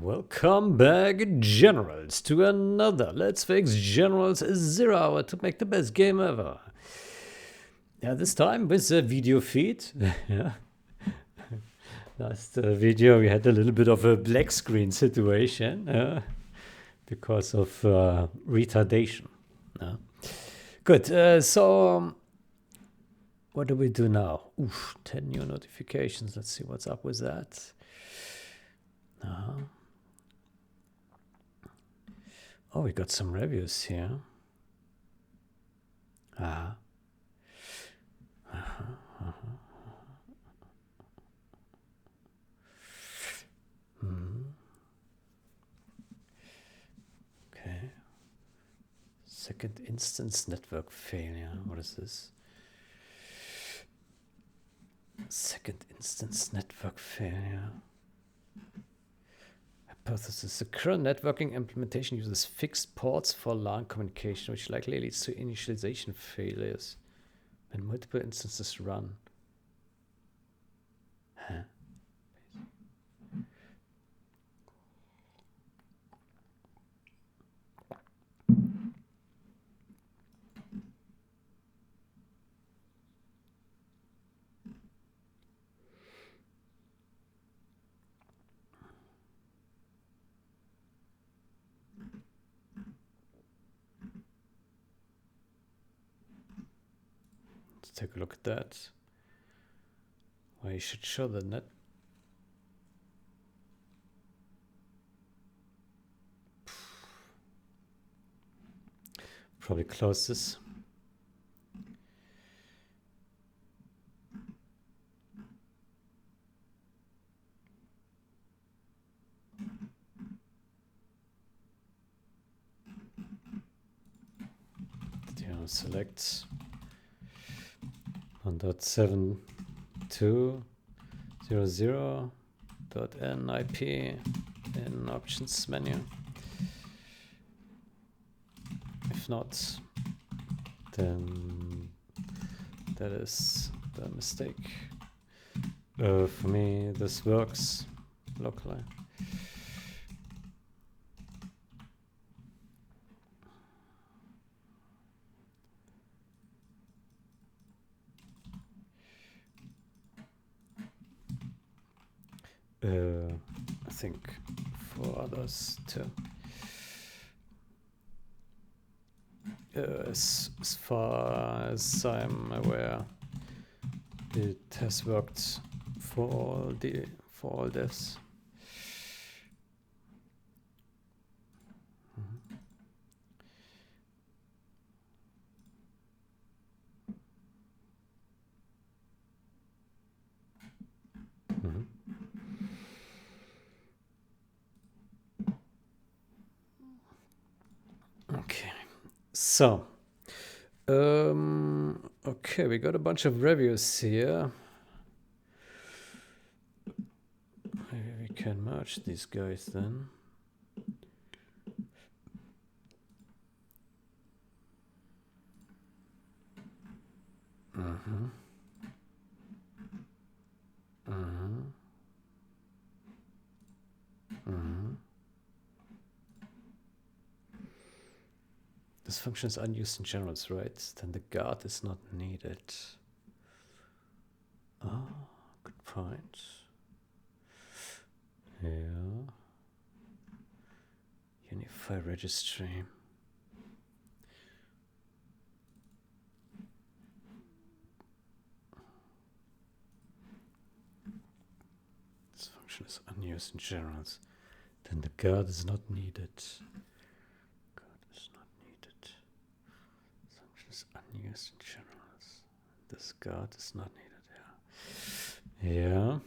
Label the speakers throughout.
Speaker 1: Welcome back, Generals, to another Let's Fix Generals 0 Hour to make the best game ever. Yeah, this time with a video feed. Yeah. Last video we had a little bit of a black screen situation because of retardation. Good, so what do we do now? Oof, 10 new notifications. Let's see what's up with that. Oh, we got some reviews here. Okay. Second instance network failure. What is this? Second instance network failure. Hypothesis. The current networking implementation uses fixed ports for LAN communication, which likely leads to initialization failures when multiple instances run. Huh. Let's take a look at that. Well, you should show the net. Probably close this. Select 1.7.2.0.0.n IP in options menu. If not, then that is the mistake. For me, this works locally. I think for others too. As far as I'm aware, it has worked for all devs. Okay, so okay, we got a bunch of reviews here. Maybe we can merge these guys then. This function is unused in generals, right? Then the guard is not needed. Oh, good point. Yeah. Unify registry. This function is unused in generals. Then the guard is not needed. Unused in generals. This guard is not needed. Yeah.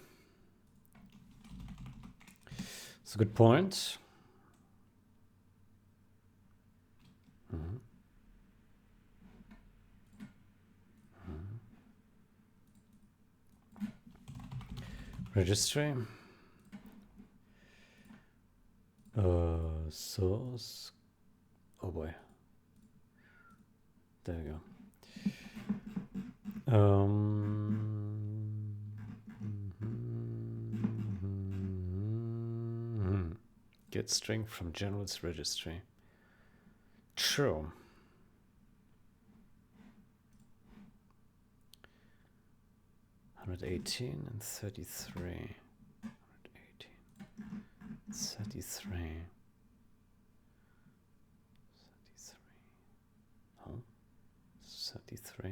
Speaker 1: It's a good point. Registry. Source. Oh boy. There we go. Get string from generals registry. True. $118 and 33. 118. 33. 33. Oh. 33.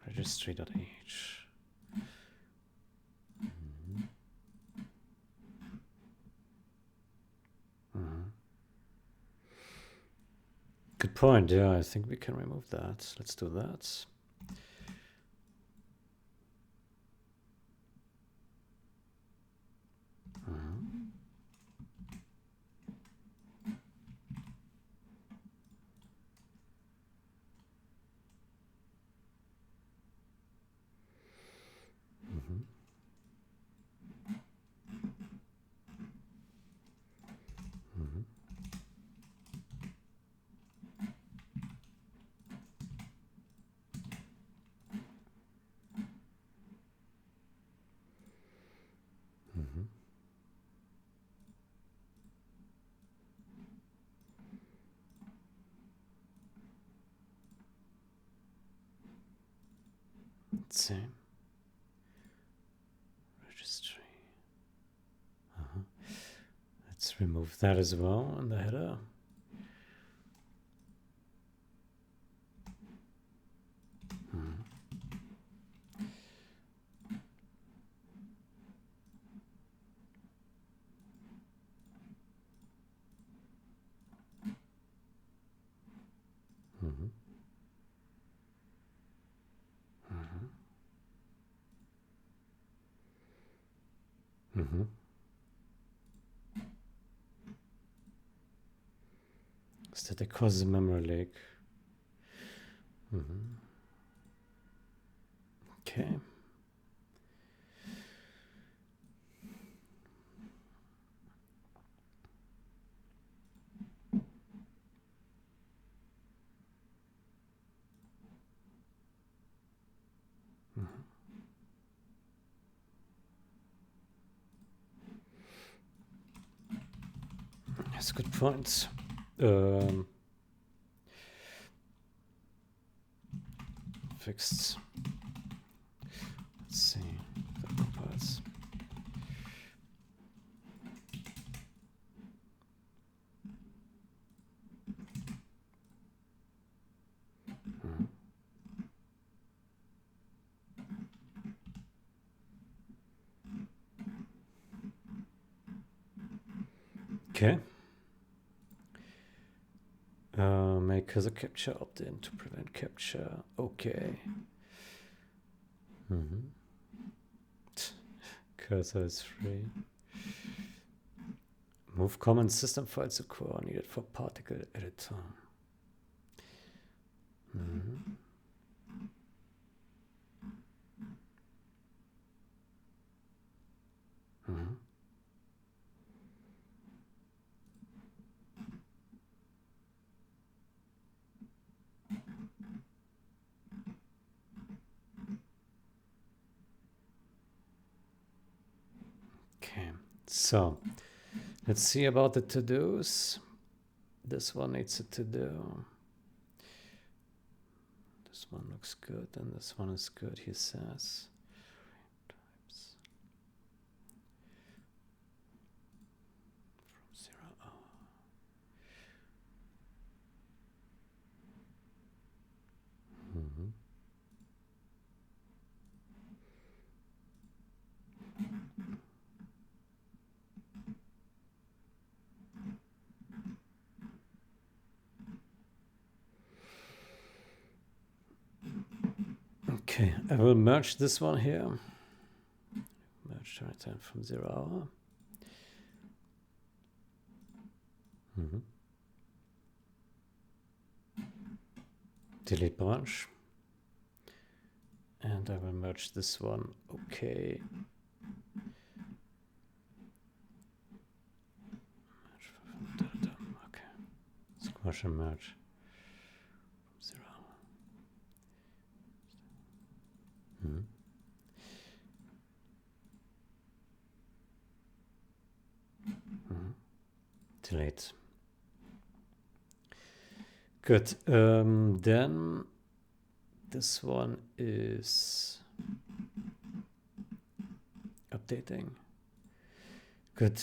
Speaker 1: Registry.h. Good point. Yeah, I think we can remove that. Let's do that. Let's see. Registry. Let's remove that as well in the header. Static causes a memory leak. Okay. That's a good point. Fixed. Let's see. Parts. Okay. Make cursor capture opt-in to prevent capture. Okay. Cursor is free. Move common system files to core needed for particle editor. Okay, so let's see about the to-dos. This one needs a to-do. This one looks good, and this one is good, he says. From 0 hour. Okay, I will merge this one here. Merge to return from 0 hour. Delete branch. And I will merge this one. Okay. Okay. Squash and merge. 0 hour. Delete. Good. Then this one is updating. Good.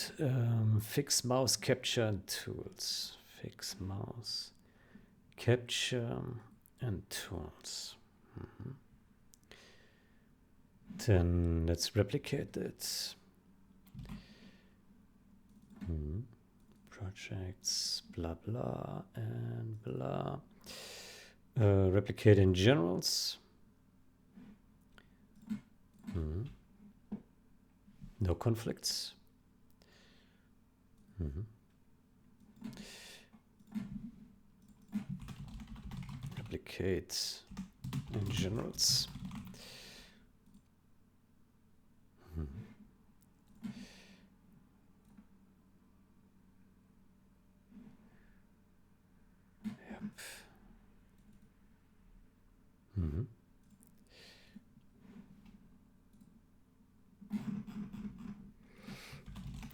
Speaker 1: Fix mouse capture and tools. Fix mouse capture and tools. Then let's replicate it. Projects, blah, blah, and blah. Replicate in generals. No conflicts. Replicate in generals.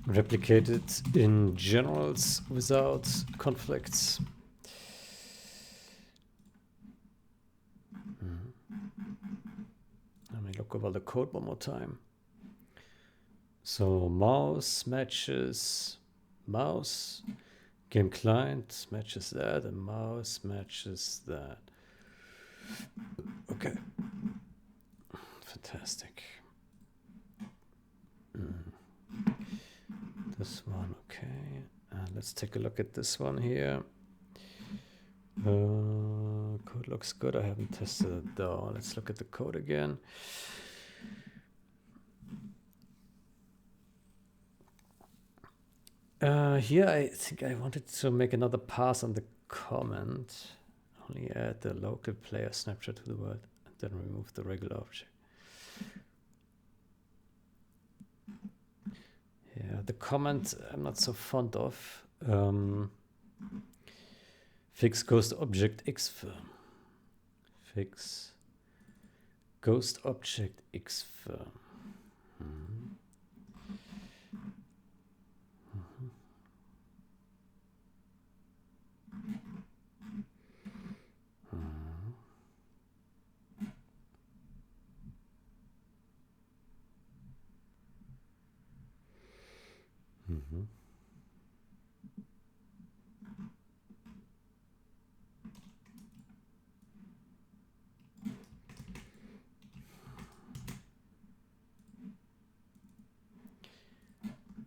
Speaker 1: Replicate it in generals without conflicts. Let me look over the code one more time. So mouse matches mouse, game client matches that, and mouse matches that. Okay, fantastic. This one, okay. Let's take a look at this one here. Code looks good. I haven't tested it though. Let's look at the code again. Here I think I wanted to make another pass on the comment. Only add the local player snapshot to the world and then remove the regular object. Yeah, the comment I'm not so fond of. Fix ghost object xfirm. Fix ghost object xfirm.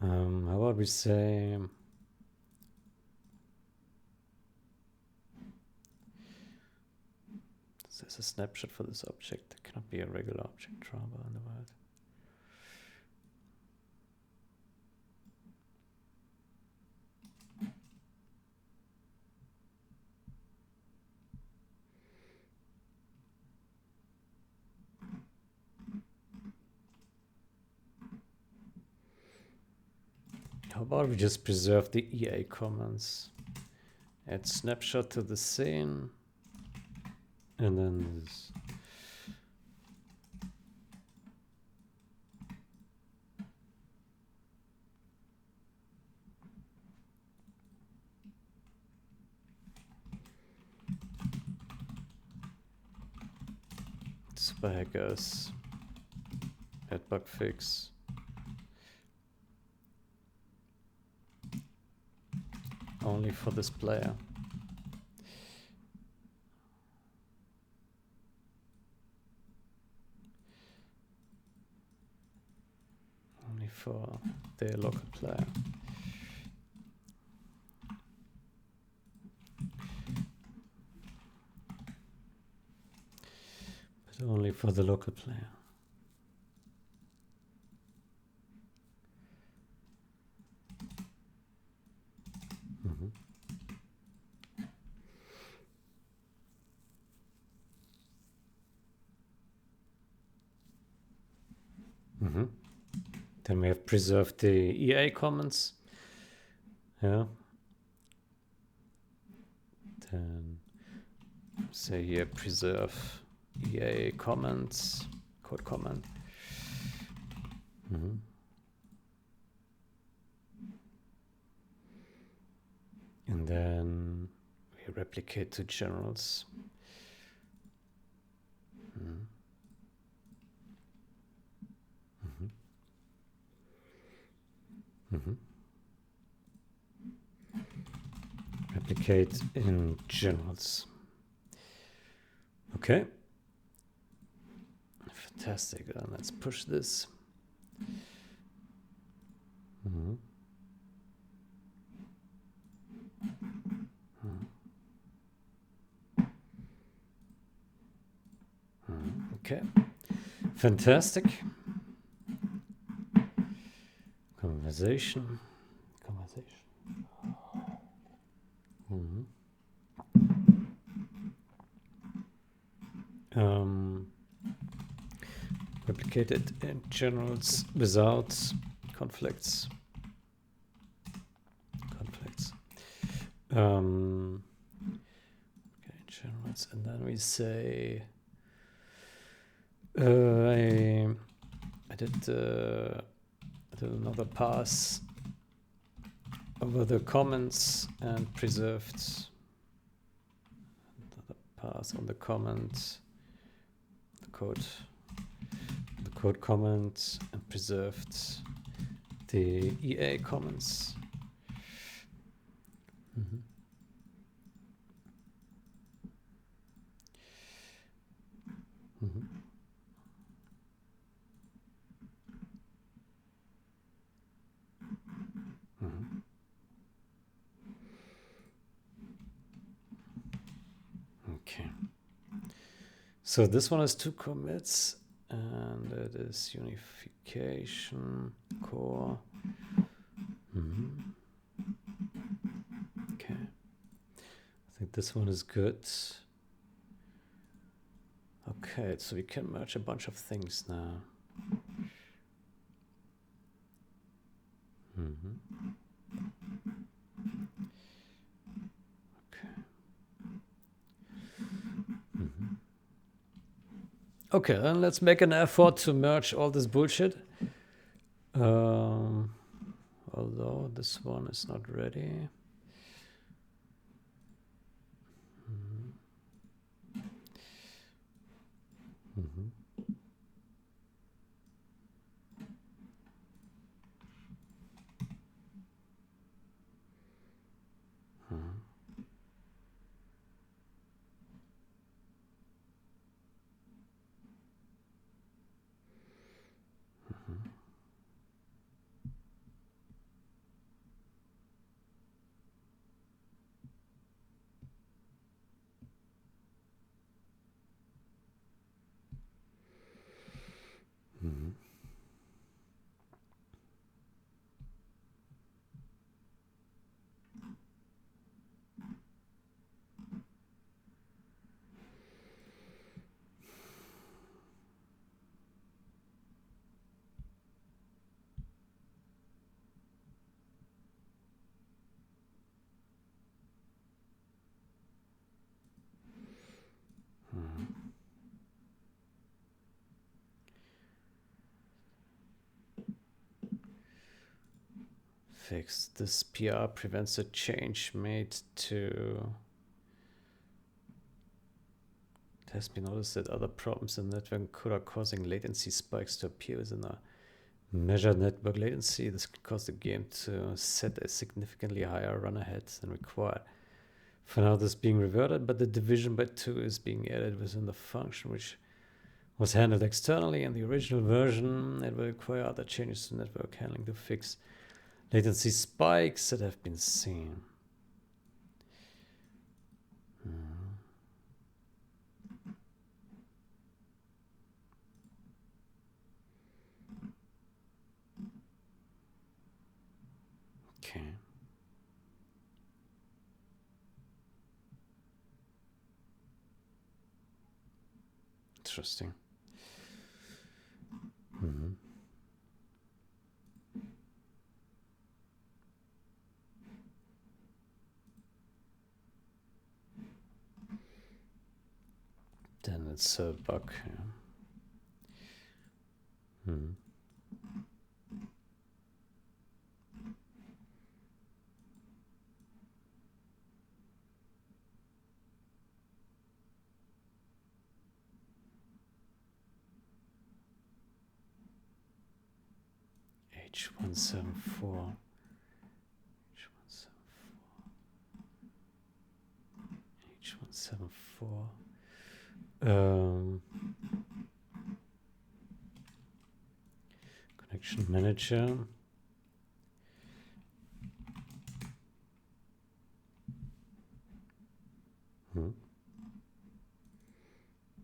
Speaker 1: How about we say there's a snapshot for this object. It cannot be a regular object trouble in the world. How about we just preserve the EA comments? Add snapshot to the scene. And then this. Super hackers. Add bug fix. Only for this player. Only for their local player. But only for the local player. Then we have preserved the EA comments. Yeah. Then say here preserve EA comments, code comment. replicate to generals. Replicate in generals. Okay. Fantastic. Let's push this. Okay. Fantastic. Conversation. Replicate it in generals without conflicts. Okay, generals, and then we say I did another pass over the comments and preserved another pass on the comment, the code comment, and preserved the EA comments. Okay. So this one has 2 commits, and it is unification core. Okay. I think this one is good. Okay, so we can merge a bunch of things now. Okay, then let's make an effort to merge all this bullshit. Although this one is not ready. Fix this PR prevents a change made to. It has been noticed that other problems in the network code are causing latency spikes to appear within a measured network latency. This could cause the game to set a significantly higher run ahead than required. For now, this is being reverted, but the division by 2 is being added within the function, which was handled externally in the original version. It will require other changes to network handling to fix latency spikes that have been seen. Okay. Interesting. Then it's a bug. Yeah. H174. H174. Connection manager. Hmm.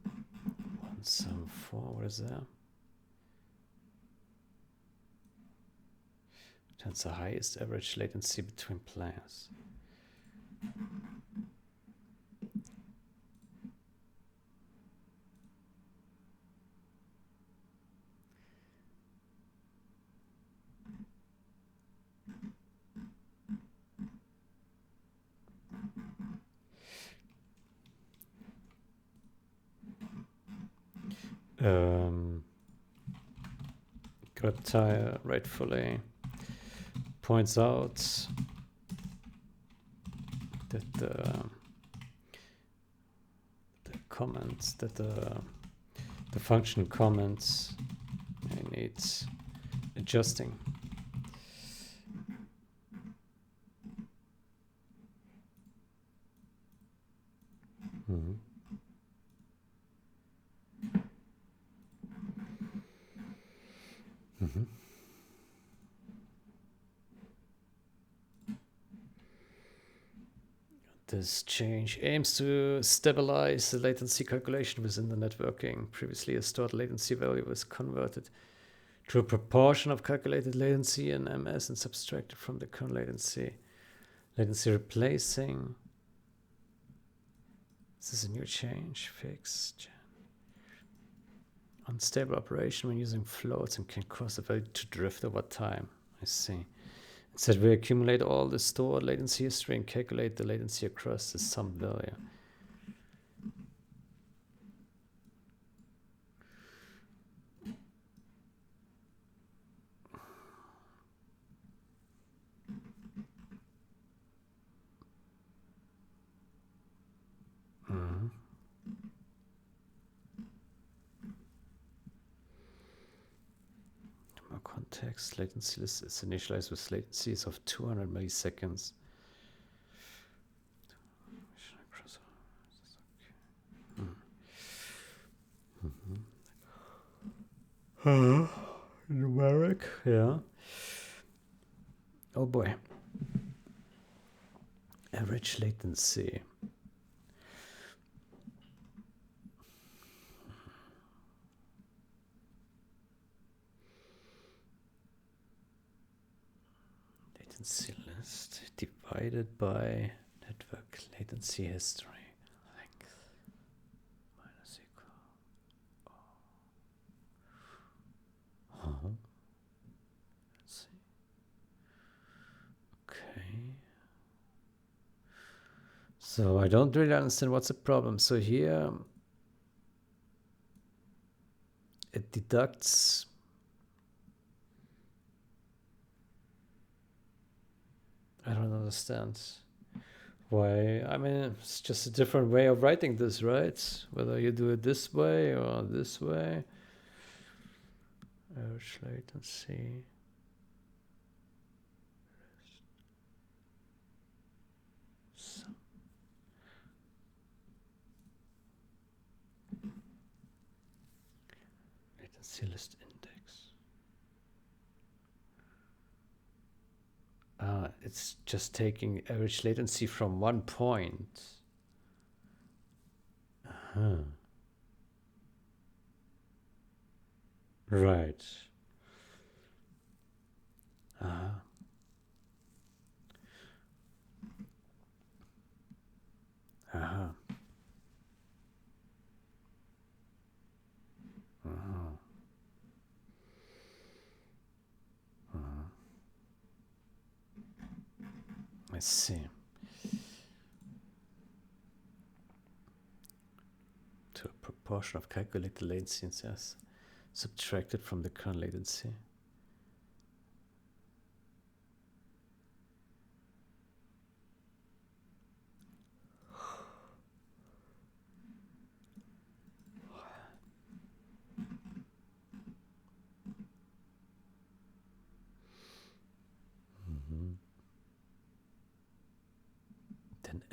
Speaker 1: 174, what is that? That's the highest average latency between players. Grabtire rightfully points out that the comments, that the function comments needs adjusting. Mm-hmm. Mm-hmm. This change aims to stabilize the latency calculation within the networking. Previously, a stored latency value was converted to a proportion of calculated latency in MS and subtracted from the current latency. Latency replacing. This is a new change. Fixed. Unstable operation when using floats and can cause the value to drift over time. I see. Instead, we accumulate all the stored latency history and calculate the latency across the sum value. Mm-hmm. More context. Latency list is initialized with latencies of 200 milliseconds. Numeric, yeah. Oh boy. Average latency. Latency list divided by network latency history. Length minus equal. Oh. Let's see. Okay. So I don't really understand what's the problem. So here it deducts I don't understand why. I mean, it's just a different way of writing this, right? Whether you do it this way or this way. Average latency. Latency list index. It's just taking average latency from one point. Right. I see. To a proportion of calculated latency as subtracted from the current latency.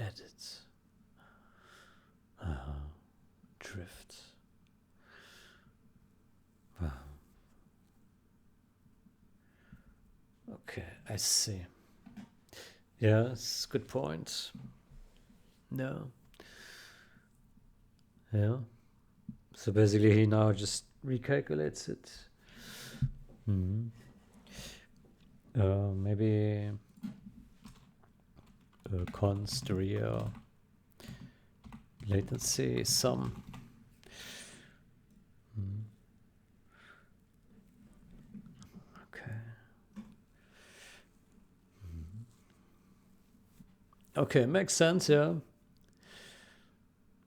Speaker 1: Edit. Drift. Okay, I see. Yeah, it's a good point. No. Yeah. So basically he now just recalculates it. Maybe const real latency sum. Okay. Okay, makes sense, yeah.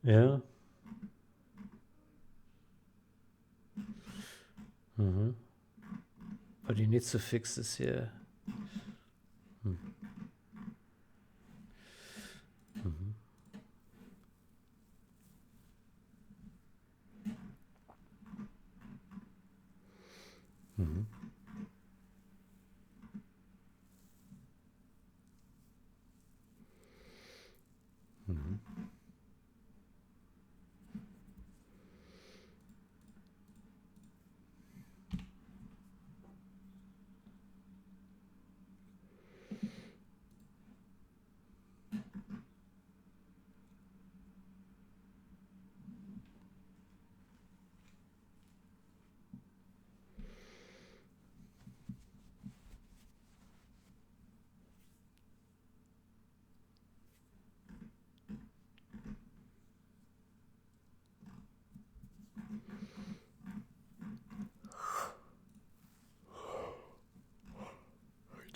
Speaker 1: Yeah. But he needs to fix this here.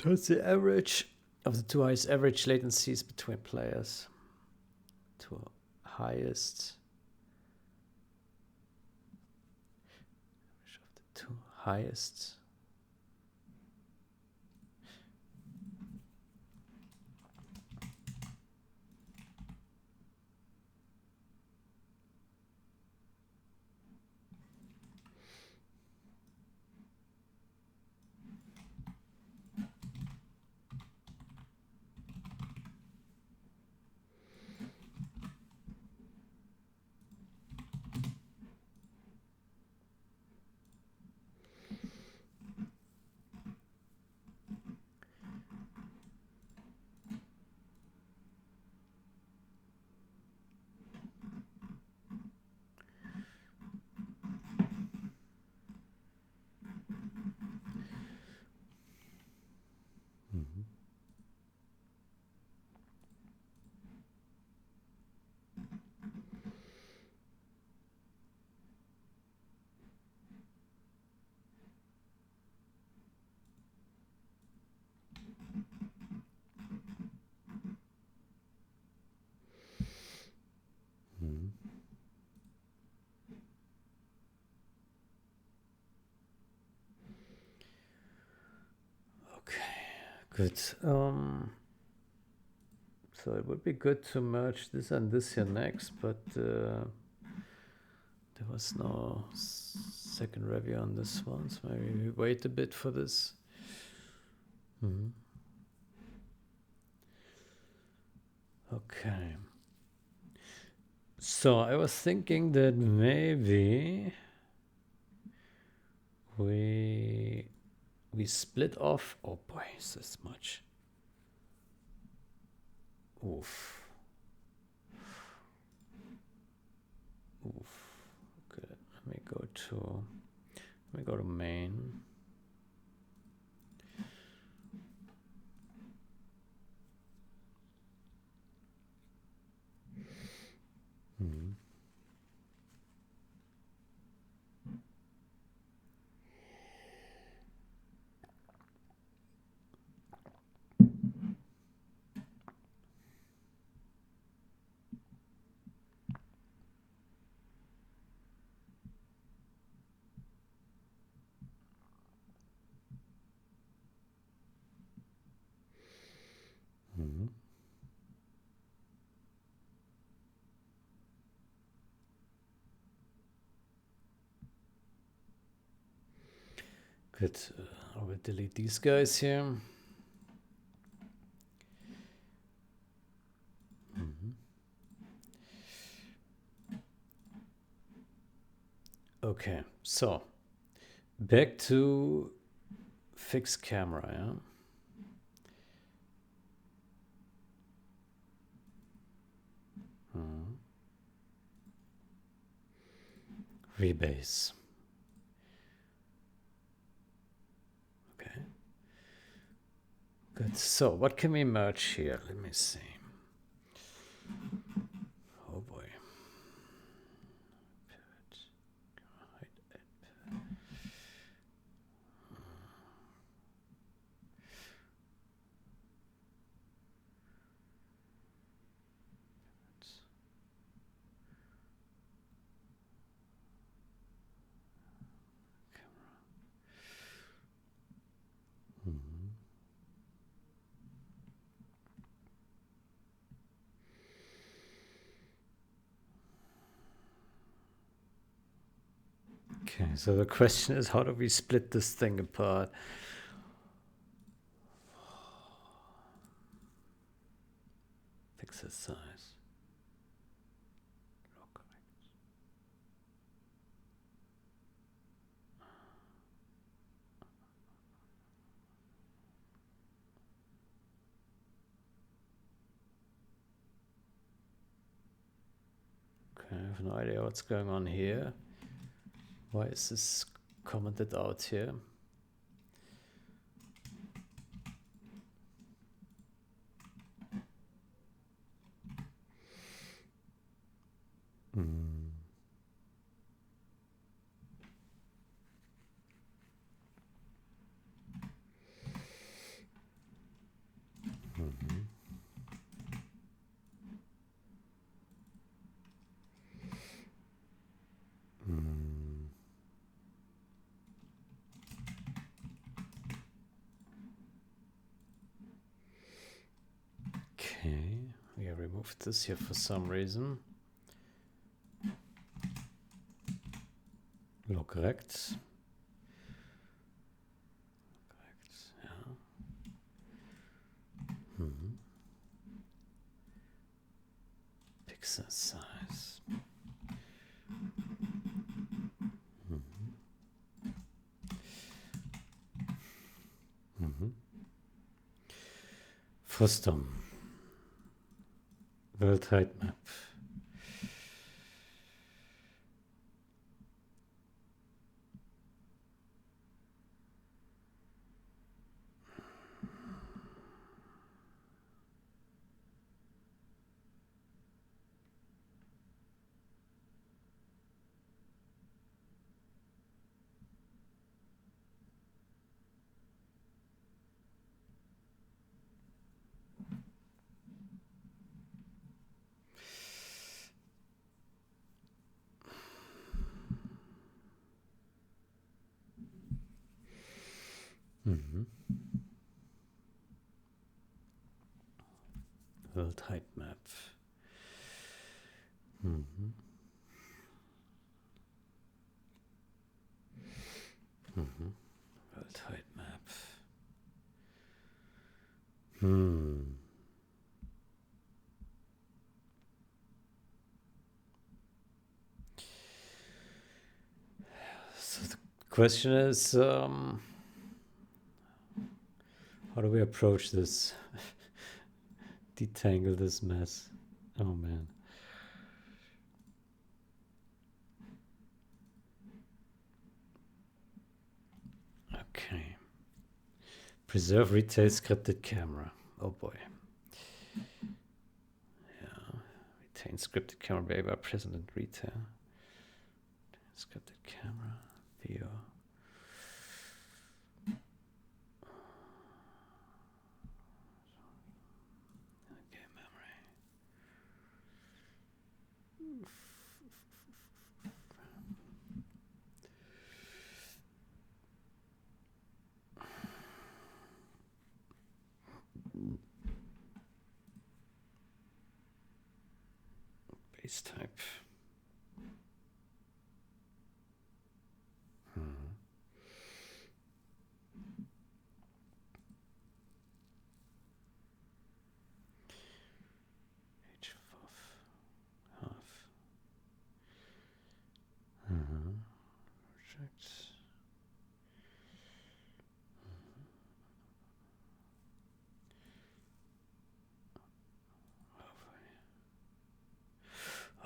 Speaker 1: That's the average of the two highest average latencies between players. Two highest. Average of the two highest. Good. So it would be good to merge this and this here next, but there was no second review on this one, so maybe we wait a bit for this. Okay. So I was thinking that maybe we split off. Oh boy, is this much? Oof. Okay, let me go to main. Good. I will delete these guys here. Okay, so back to fixed camera, yeah? Rebase. Okay. Good. So what can we merge here? Let me see. Oh boy. Pivot. Height, edge. Okay, so the question is, how do we split this thing apart? Pixel size. Okay, I have no idea what's going on here. Why is this commented out here? Okay, we removed this here for some reason. Look correct. Correct, yeah. Pixel size. FOSDEM. World height map. World height map. World height map. So the question is, how do we approach this? Detangle this mess. Oh man. Okay. Preserve retail scripted camera. Oh boy. Yeah. Retain scripted camera behavior present in retail. Scripted camera. View. Okay, memory. Base type. Half.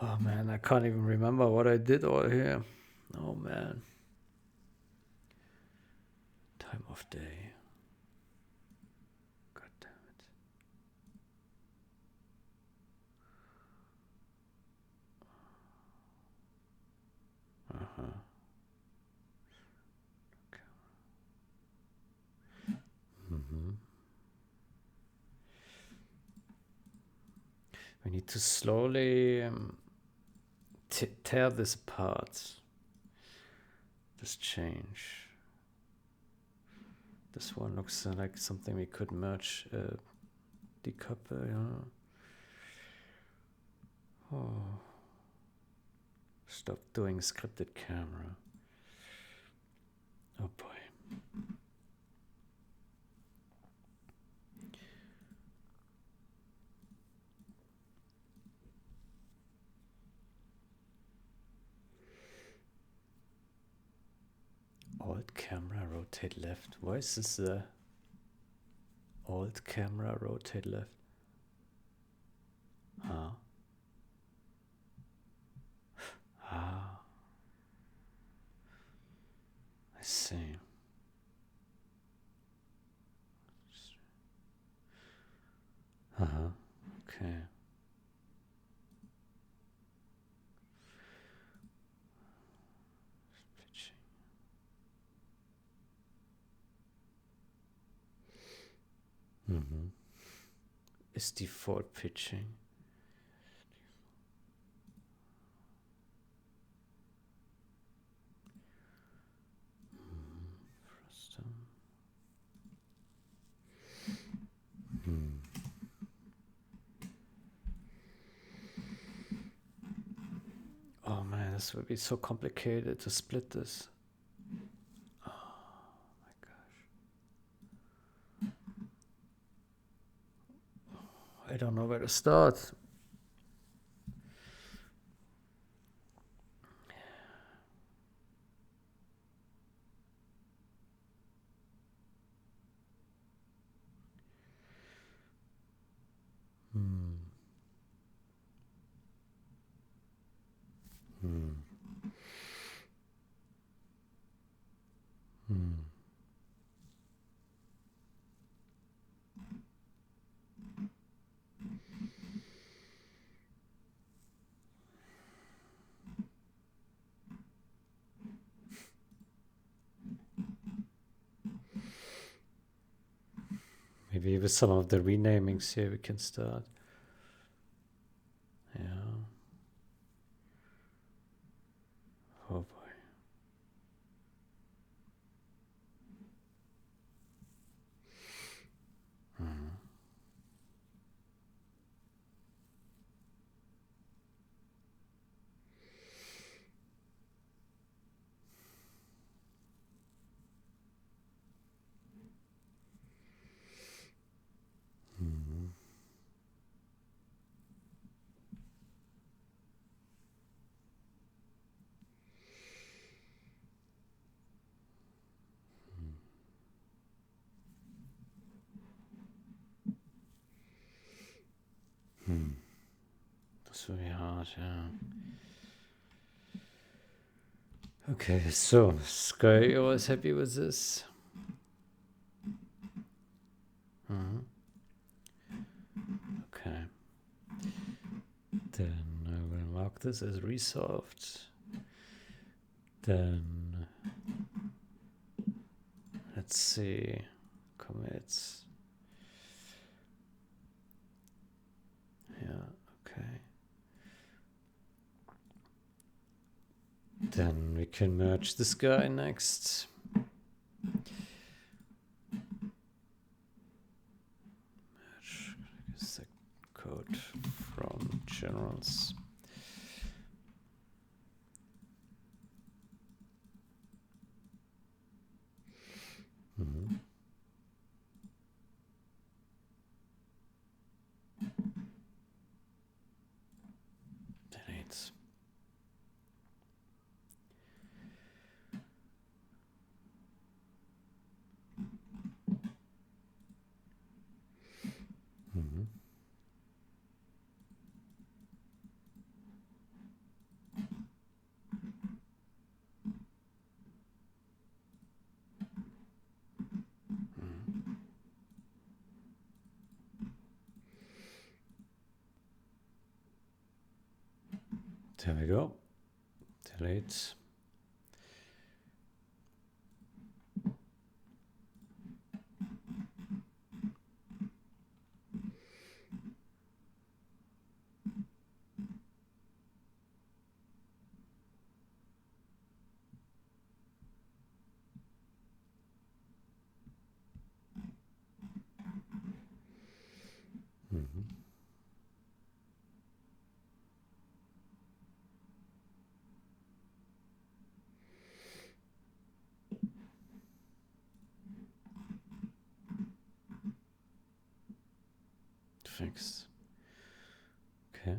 Speaker 1: Oh man, I can't even remember what I did all here. Oh man. Time of day. God damn it. Uh-huh. Okay. Mm-hmm. We need to slowly tear this apart. This change. This one looks like something we could merge, decouple, yeah. Oh. Stop doing scripted camera. Oh boy. Alt camera, rotate left. Why is this the alt camera, rotate left? Huh? Ah. I see. Uh-huh. Okay. Pitching. Mm-hmm. Is default pitching. Oh man, this would be so complicated to split this. Oh my gosh. I don't know where to start. Hmm. Hmm. Hmm. Maybe with some of the renamings here we can start. Yeah. Oh boy. Mm-hmm. Mm-hmm. Hmm. That's really hard, yeah. Okay, so Sky, you always happy with this? Mm-hmm. Okay. Then I will mark this as resolved. Then let's see, commits. Yeah, okay. Then we can merge this guy next. Merge the code from generals. Mm-hmm. Delete. Mm-hmm. There we go. Delete. Fixed. Okay.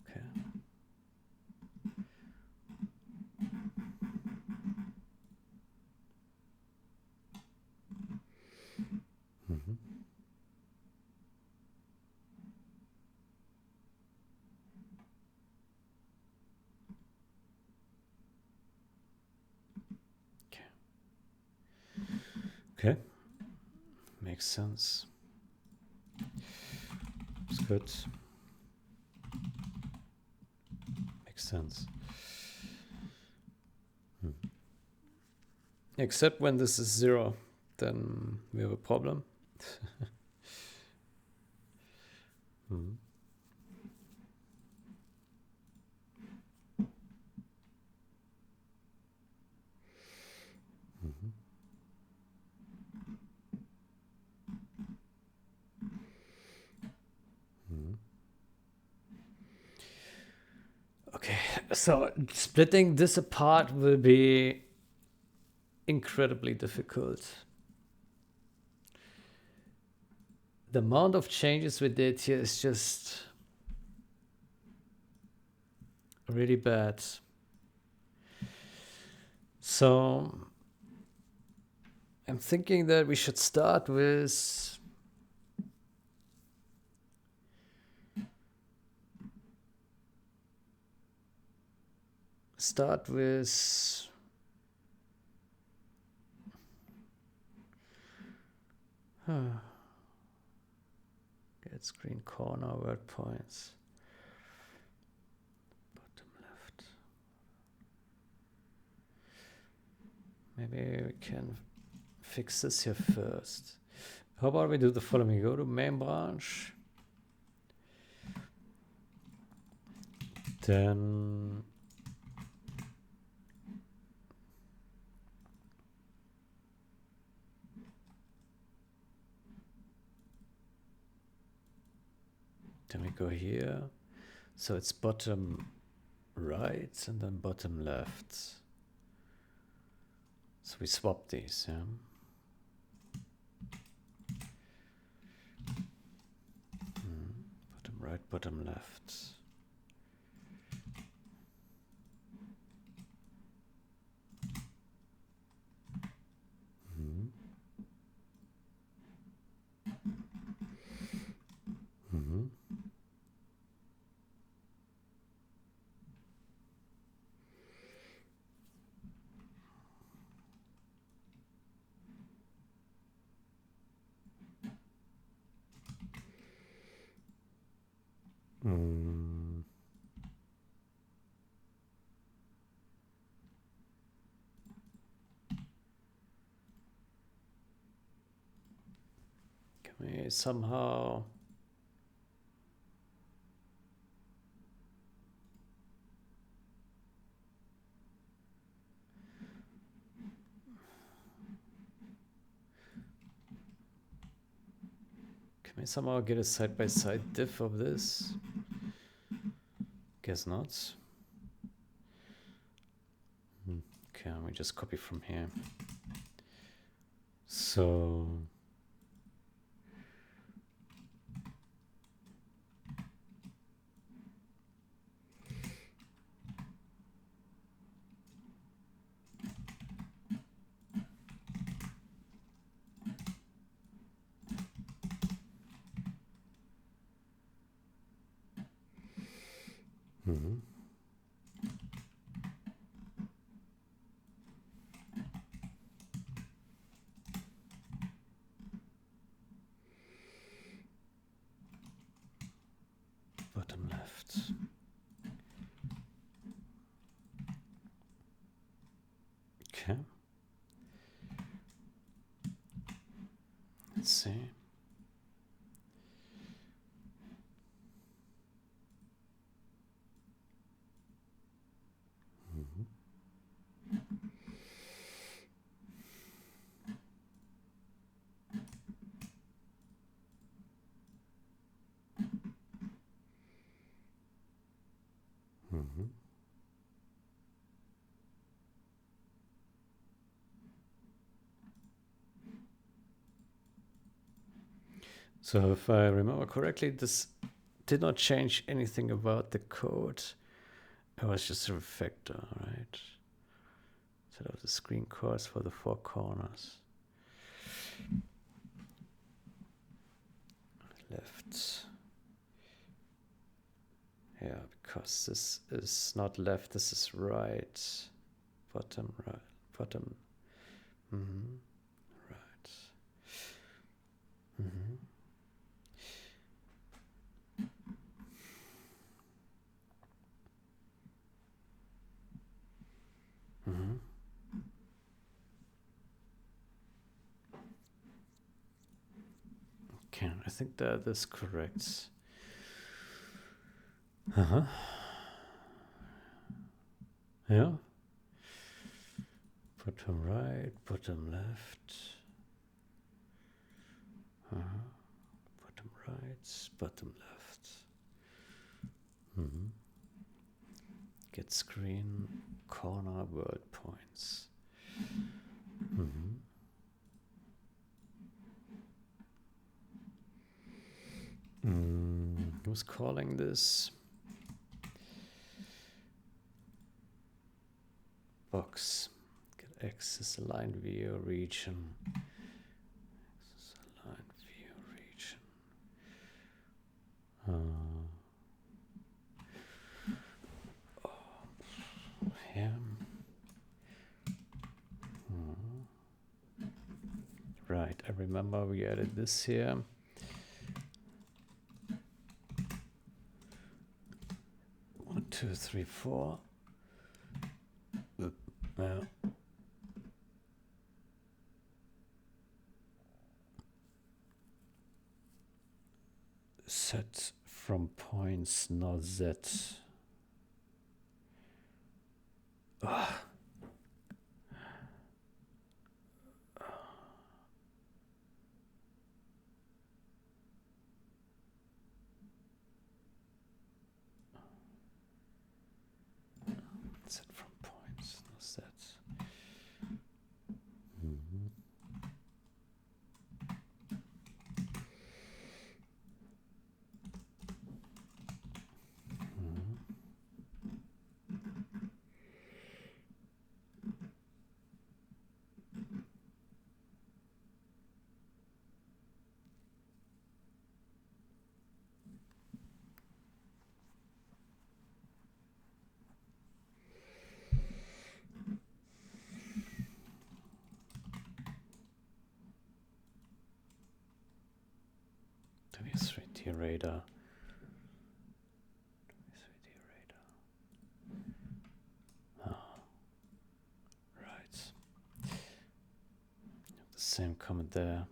Speaker 1: Okay. Okay. Makes sense. It's good. Makes sense. Except when this is 0, then we have a problem. Okay, so splitting this apart will be incredibly difficult. The amount of changes we did here is just really bad. So I'm thinking that we should start with get screen corner word points. Bottom left. Maybe we can fix this here first. How about we do the following? Go to main branch. Then we go here. So it's bottom right and then bottom left. So we swap these, yeah. Bottom right, bottom left. Can we somehow get a side-by-side diff of this? Guess not. Okay, we just copy from here. So Okay. Let's see. So if I remember correctly, this did not change anything about the code. It was just a refactor, right? Set up the screen course for the 4 corners. Left. Yeah, because this is not left, this is right. Bottom, right, bottom. Right. Okay, I think that is correct. Yeah. Bottom right, bottom left. Bottom right, bottom left. Get screen, corner, word points. Who's calling this? Box. Get access aligned view region. Access aligned view region. Yeah. Right, I remember we added this here. One, two, three, four. Yeah. Set from points, not Z. Set from points, not Z. W3D radar. W3D radar. Right. The same comment there.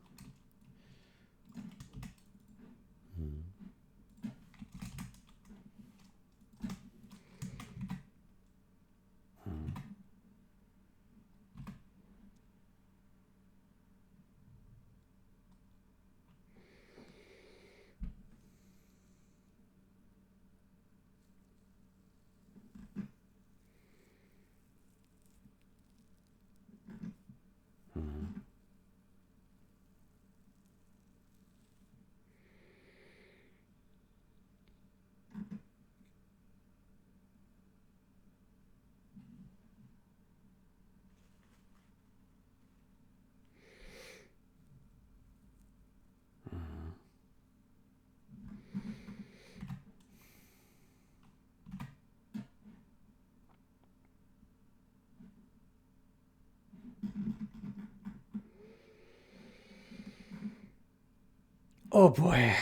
Speaker 1: Oh boy.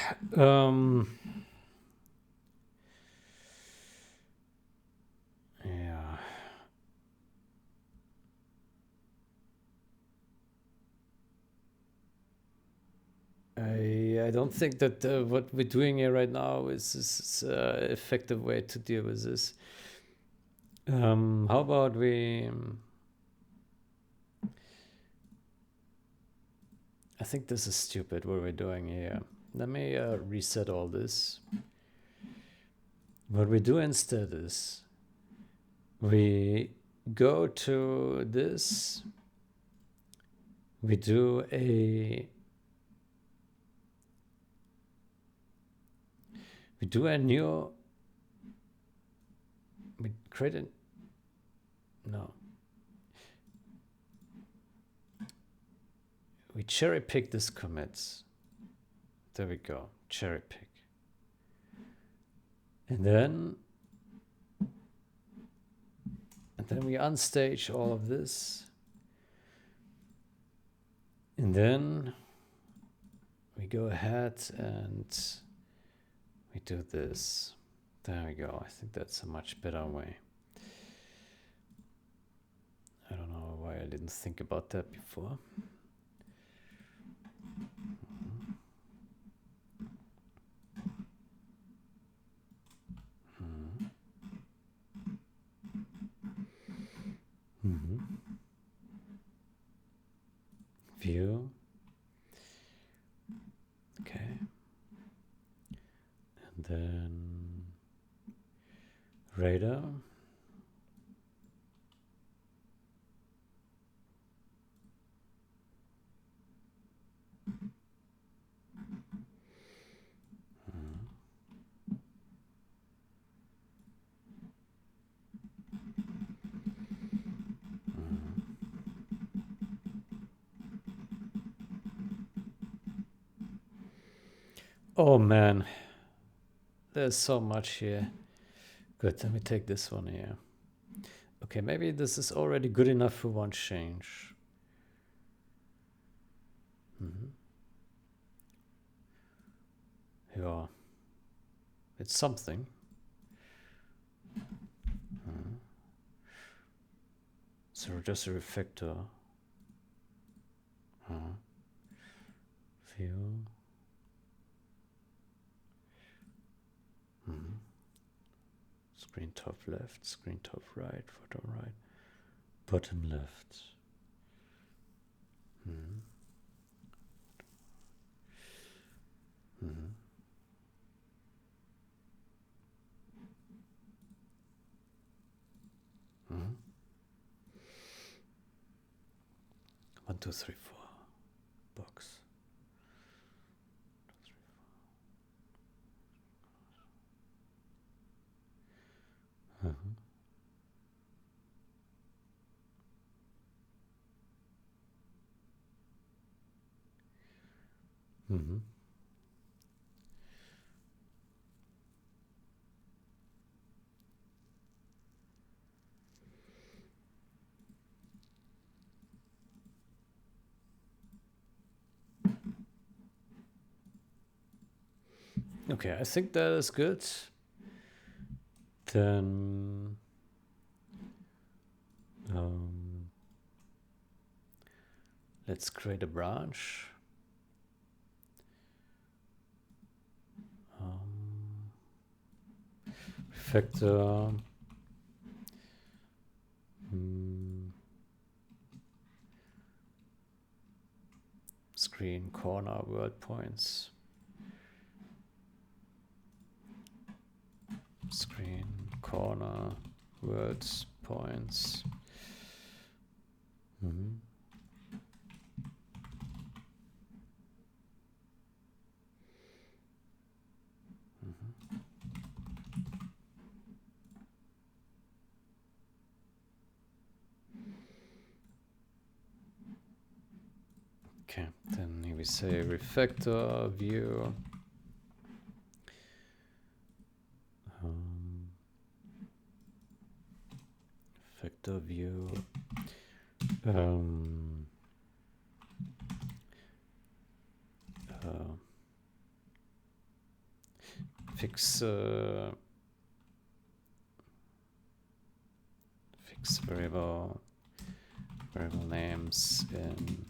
Speaker 1: I don't think that what we're doing here right now is effective way to deal with this. How about we... I think this is stupid what we're doing here. Let me reset all this. What we do instead is we go to this. We do a new, we create a, no. We cherry pick this commits. There we go, cherry pick. And then we unstage all of this. And then we go ahead and we do this. There we go. I think that's a much better way. I don't know why I didn't think about that before. View. Okay. And then radar. Oh man, there's so much here. Good, let me take this one here. Okay, maybe this is already good enough for one change. Yeah, it's something. So just a refactor. View. Screen top left, screen top right, bottom right, bottom left. One, two, three, four. Box. Okay, I think that is good. Then let's create a branch. Refactor. Screen corner world points. Screen corner words points. Okay, then we say refactor view. Refactor view. Fix variable names in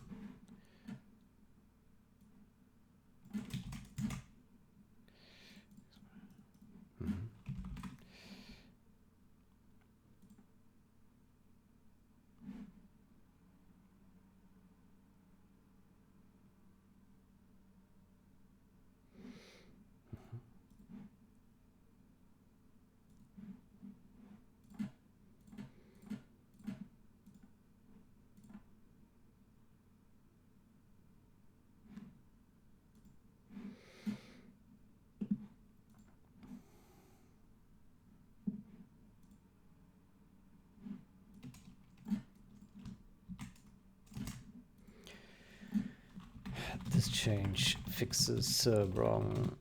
Speaker 1: this change fixes wrong,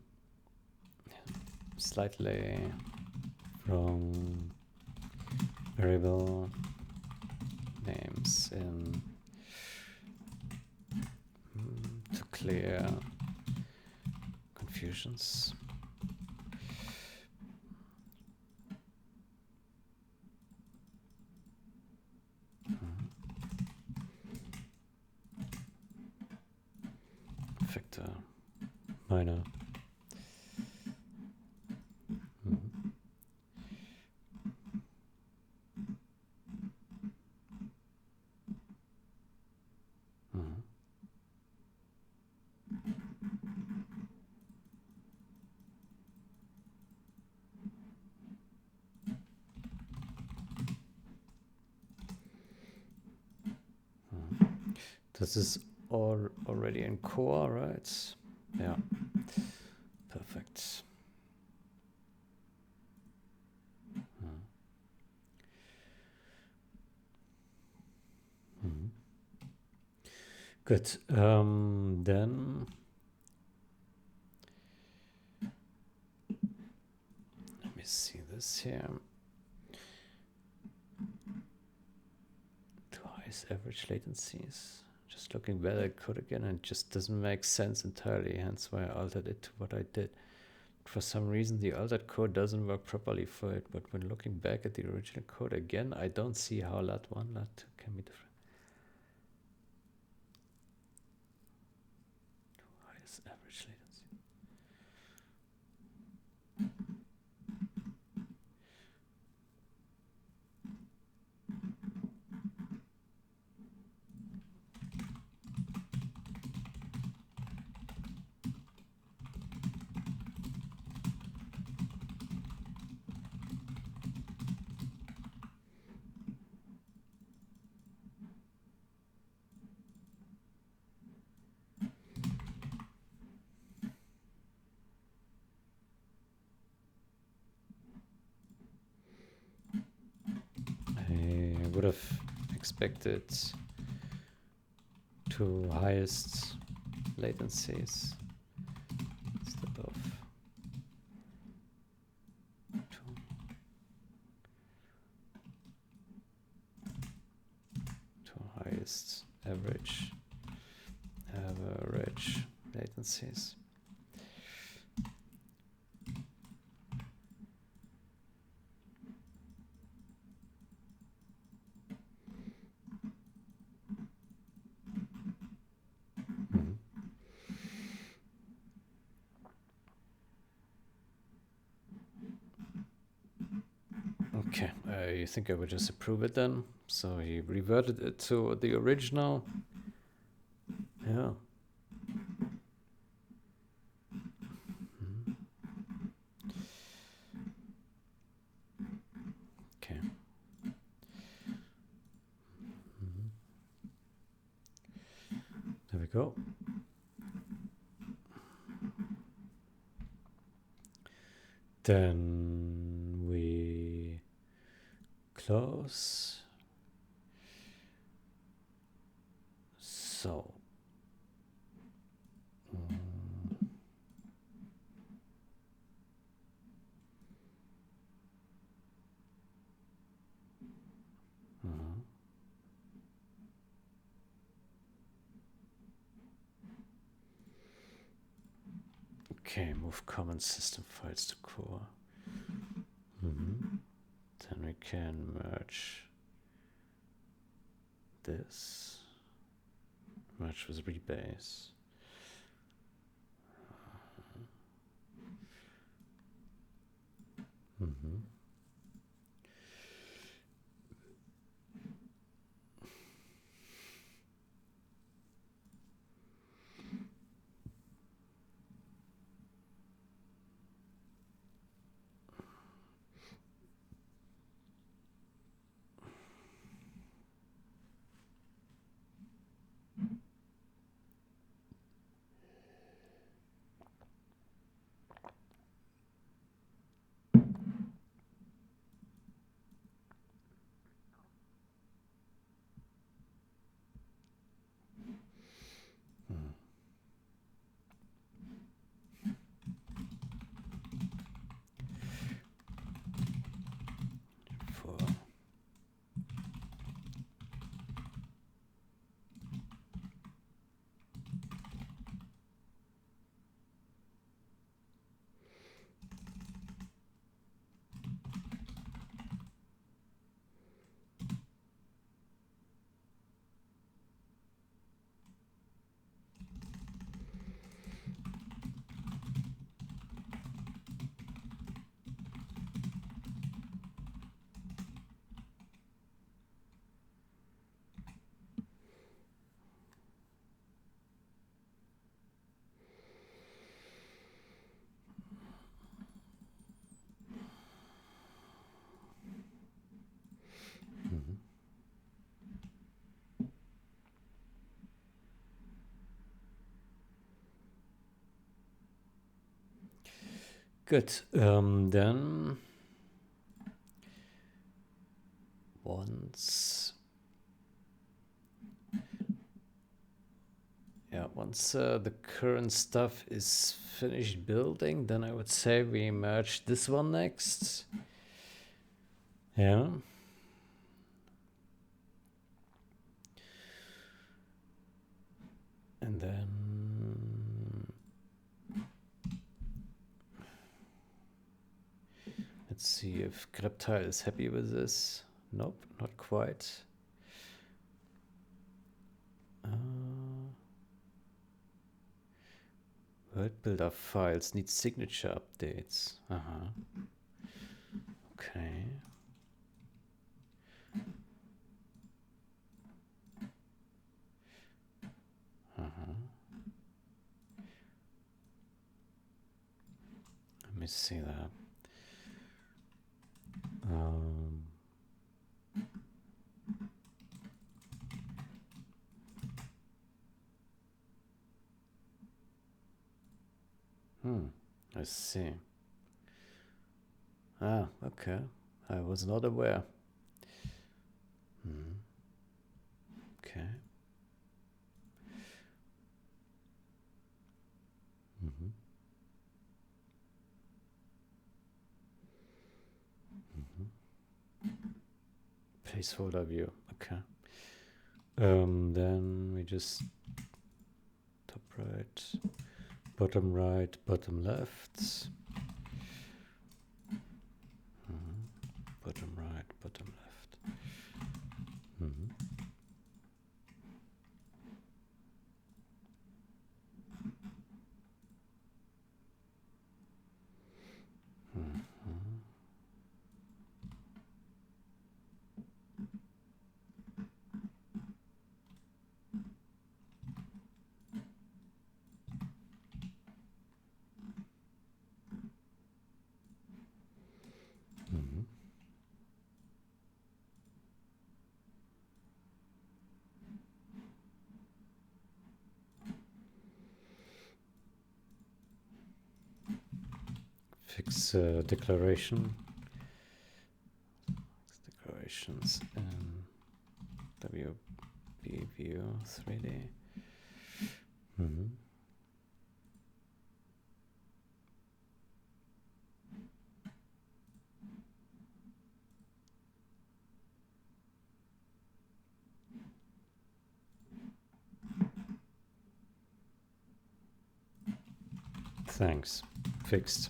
Speaker 1: slightly wrong variable names in to clear confusions. Factor minor. This is all already in core, right? Yeah, perfect. Good. Then let me see this here. Twice average latencies. Just looking back at code again, and it just doesn't make sense entirely, hence why I altered it to what I did. For some reason, the altered code doesn't work properly for it, but when looking back at the original code again, I don't see how lat1, lat2 can be different. Highest average latency. I would have expected two highest latencies instead of two highest average latencies. Okay, I think I would just approve it then. So he reverted it to the original. Yeah. Okay. There we go. Then we close. So. Okay, move common system files to core. Then we can merge this. Merge with rebase. Good. Then once the current stuff is finished building, then I would say we merge this one next. Yeah. And then let's see if Greptile is happy with this. Nope, not quite. World Builder files need signature updates. Okay. Let me see that. I see. Ah, okay. I was not aware. Okay. Placeholder view. Okay. Then we just top right, bottom left. Bottom right, bottom left. Fix declaration. Declarations in WP view 3D. Thanks. Fixed.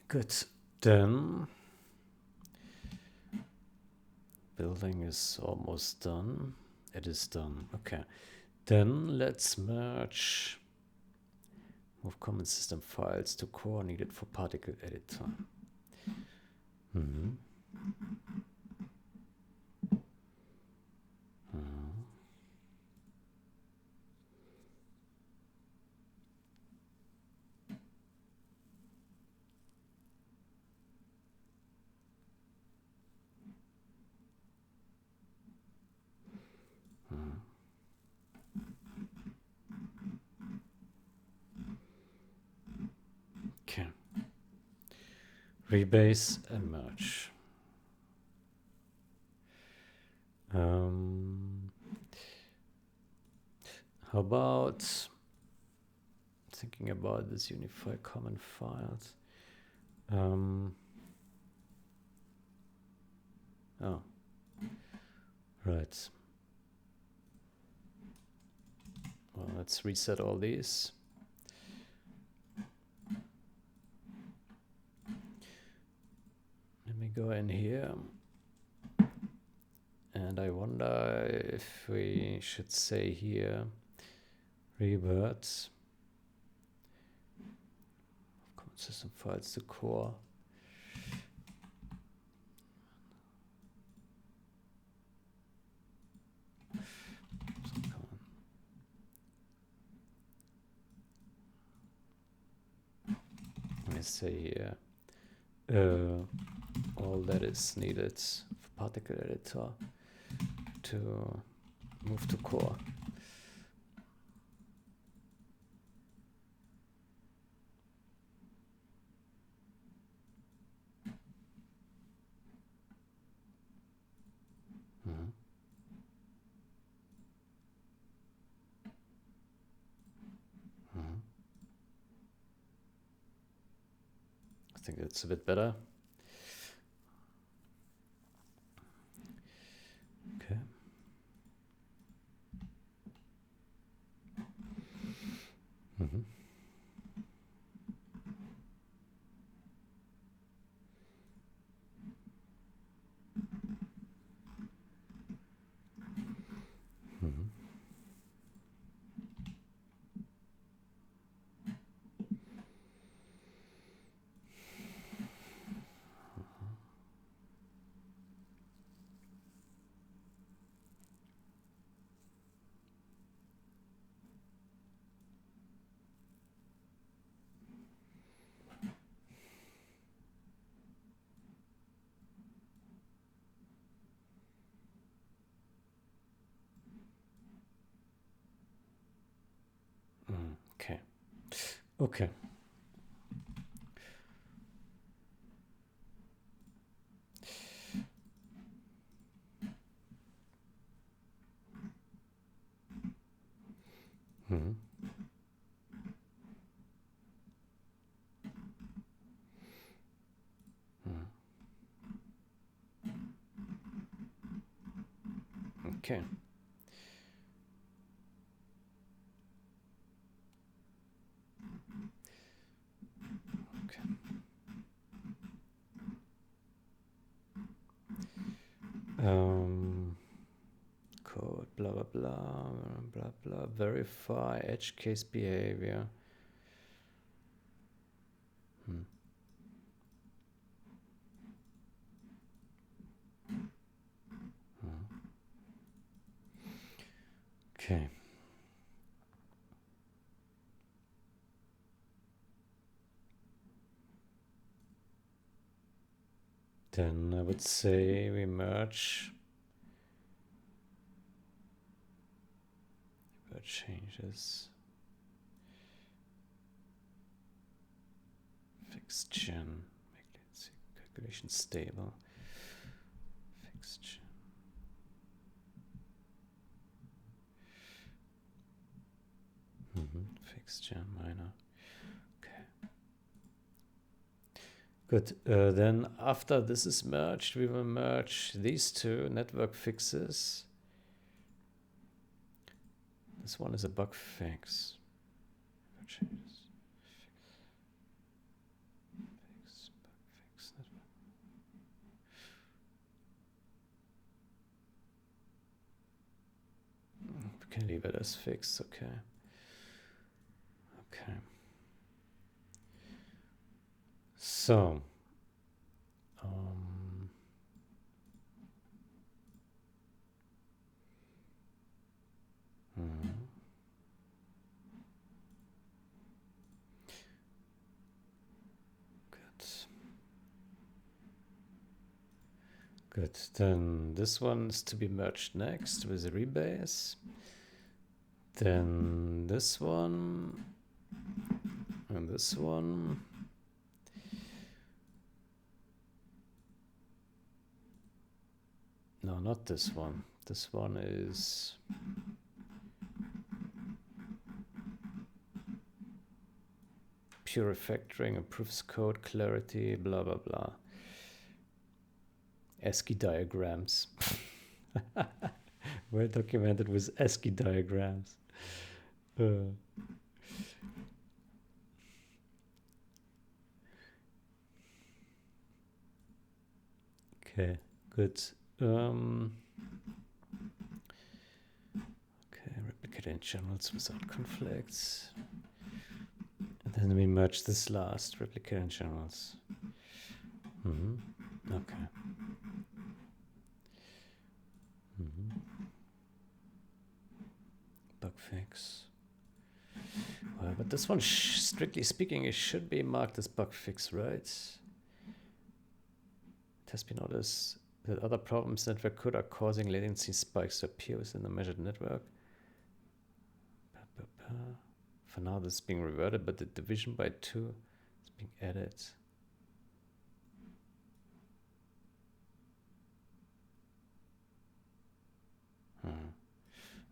Speaker 1: Good. Then building is almost done. It is done. Okay. Then let's merge. Move common system files to core needed for particle editor. Okay. Rebase and merge. How about thinking about this unify common files? Oh, right. Well, let's reset all these. Let me go in here. And I wonder if we should say here revert common system files to core. say here, all that is needed for particle editor to move to core. I think it's a bit better. Okay. Okay. Okay. Okay. Okay. Code, blah, blah, blah, blah, blah, verify edge case behavior. Okay. Then I would say we merge changes. Fix gen. Make let's see, calculation stable. Fix gen. Fix gen minor. Okay. Good. Then after this is merged, we will merge these two network fixes. This one is a bug fix. Changes. Fix, bug fix, network. We can leave it as fixed, okay. Okay. So, good. Then this one is to be merged next with a rebase. Then this one and this one. No, not this one. This one is pure refactoring, improves code clarity, blah, blah, blah. ASCII diagrams. Well documented with ASCII diagrams. Okay, good. Okay, replicating channels without conflicts. And then we merge this last, replicating channels. Okay. Bug fix. Well, but But this one, strictly speaking, it should be marked as bug fix, right? It has been noticed that other problems network code are causing latency spikes to appear within the measured network. For now, this is being reverted, but the division by 2 is being added.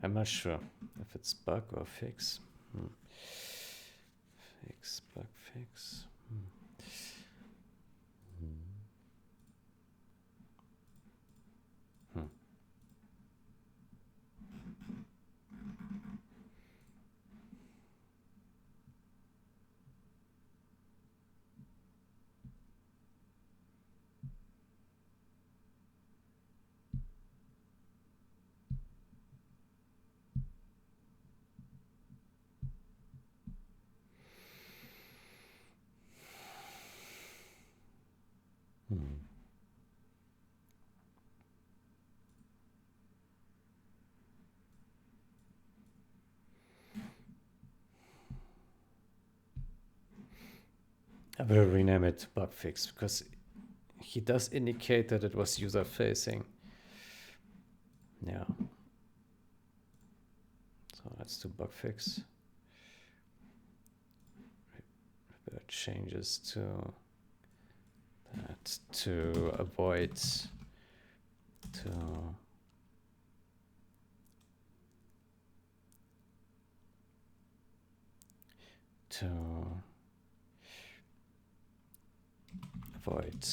Speaker 1: I'm not sure if it's bug or fix. Fix, bug fix. I will rename it to bug fix because he does indicate that it was user facing. Yeah. So let's do bug fix. Revert changes to that to avoid to avoid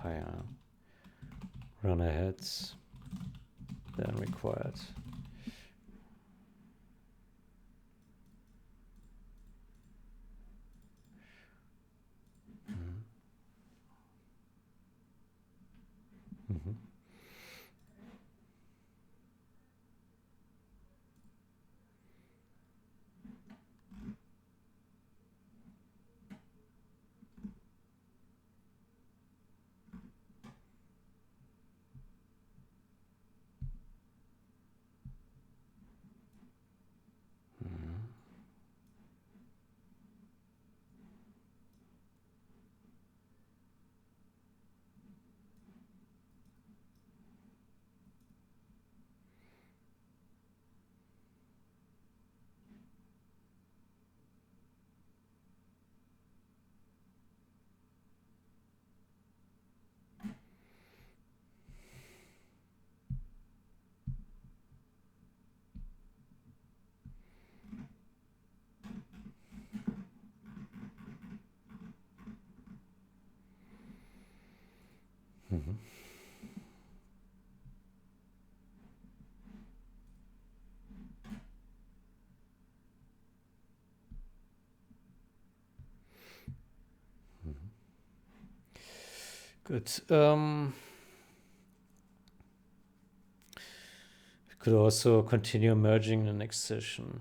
Speaker 1: higher run aheads than required. Good. We could also continue merging in the next session.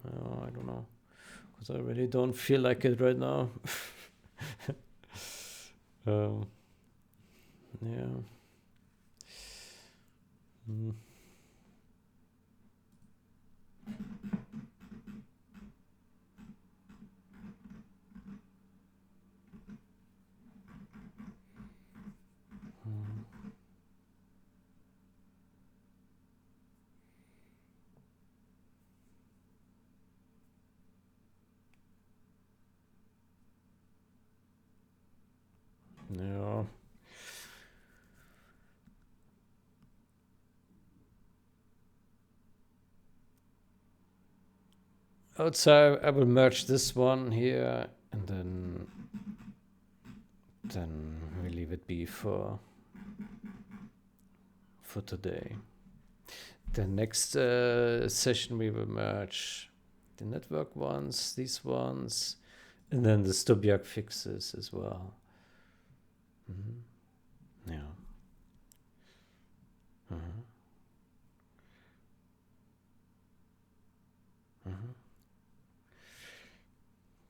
Speaker 1: No, I don't know. Because I really don't feel like it right now. Yeah. Yeah. So I will merge this one here and then we leave it be for today. The next session we will merge the network ones, these ones, and then the Stobiak fixes as well. Yeah.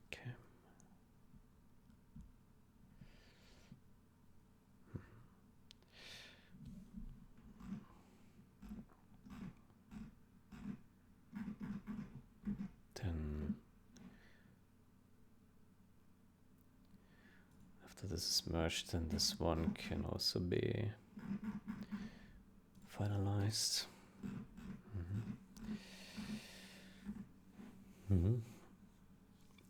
Speaker 1: Okay. after this is merged, then this one can also be finalized.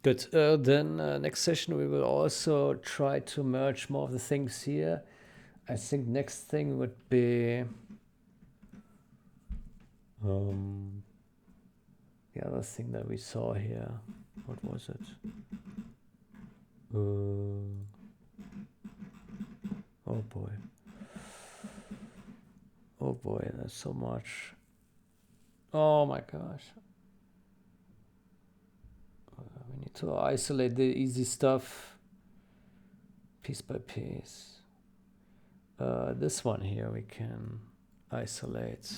Speaker 1: Good. Then next session we will also try to merge more of the things here. I think next thing would be the other thing that we saw here. What was it? Oh boy. Oh boy, there's so much. Oh my gosh. We need to isolate the easy stuff piece by piece. This one here we can isolate.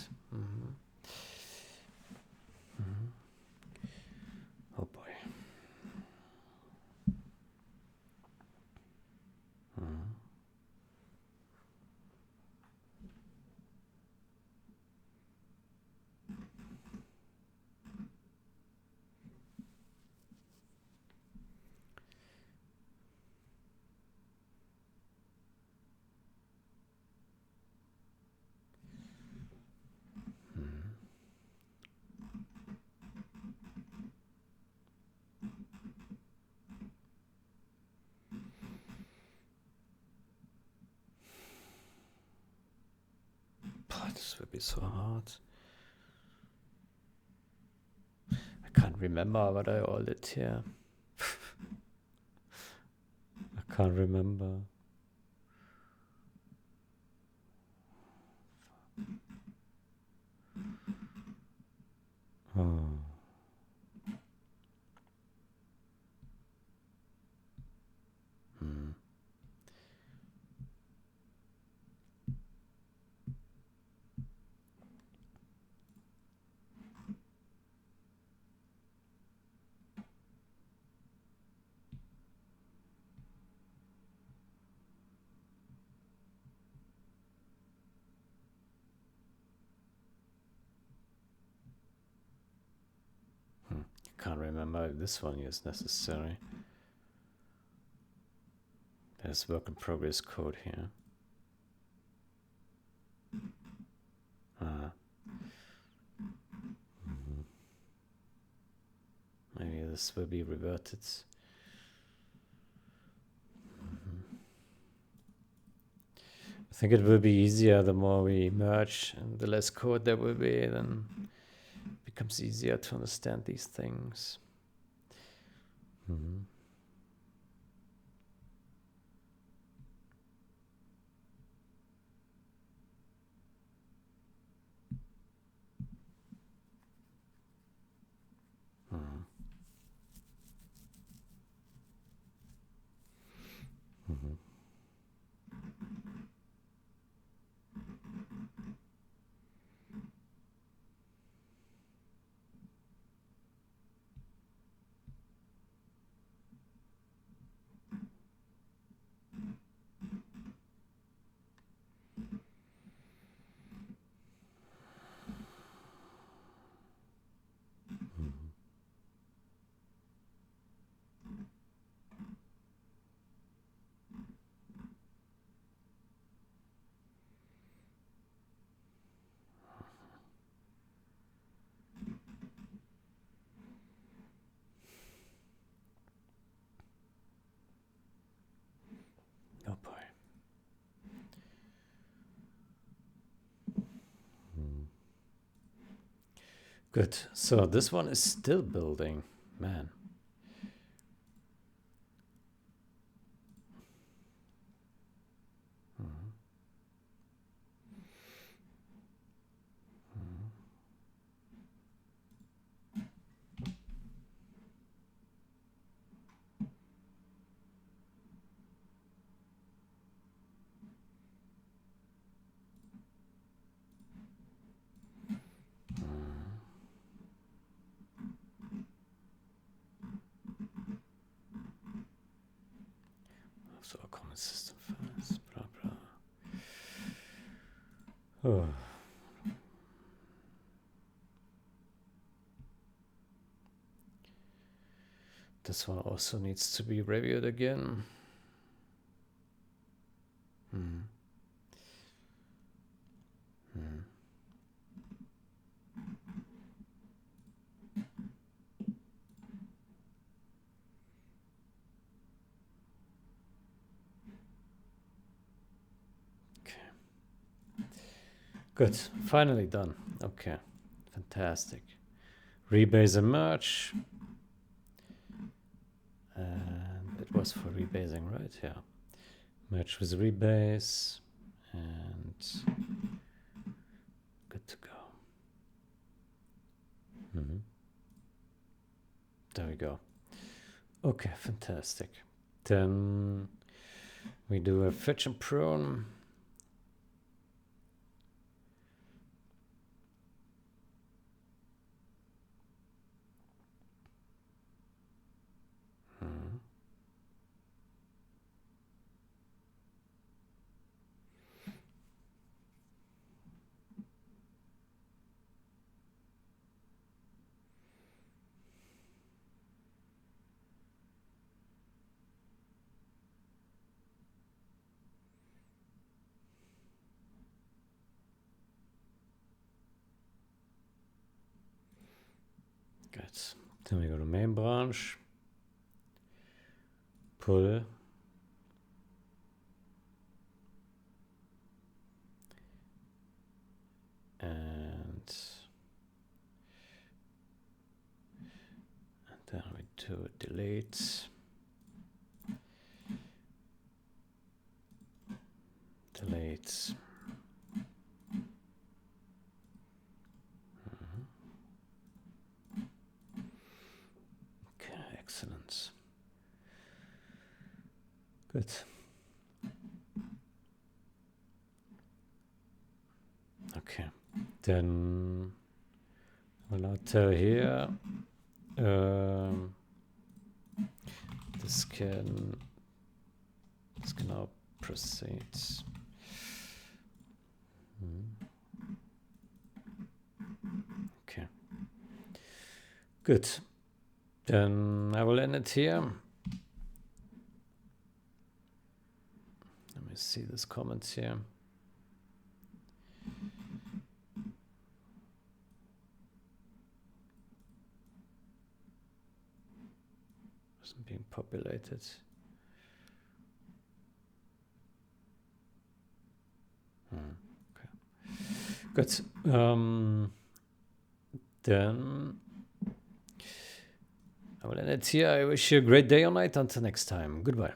Speaker 1: Oh boy. This would be so hard. I can't remember what I all did here. I can't remember. Oh. Can't remember if this one is necessary. There's work in progress code here. Maybe this will be reverted. I think it will be easier the more we merge, and the less code there will be, then it becomes easier to understand these things. Oh boy. Good. So this one is still building, man. So a common system first, blah blah. Oh. This one also needs to be reviewed again. Hmm. Hmm. Good. Finally done. Okay. Fantastic. Rebase and merge. And it was for rebasing, right? Yeah. Merge with rebase. And good to go. There we go. Okay, fantastic. Then we do a fetch and prune. Good. Then we go to main branch. Pull. And then we do delete. Delete. Okay, excellent. Good. Okay, then we'll now tell here this can now proceed. Okay, good. Then I will end it here. Let me see this comments here. Wasn't being populated. Okay. Good. Then I will end it here. I wish you a great day or night. Until next time. Goodbye.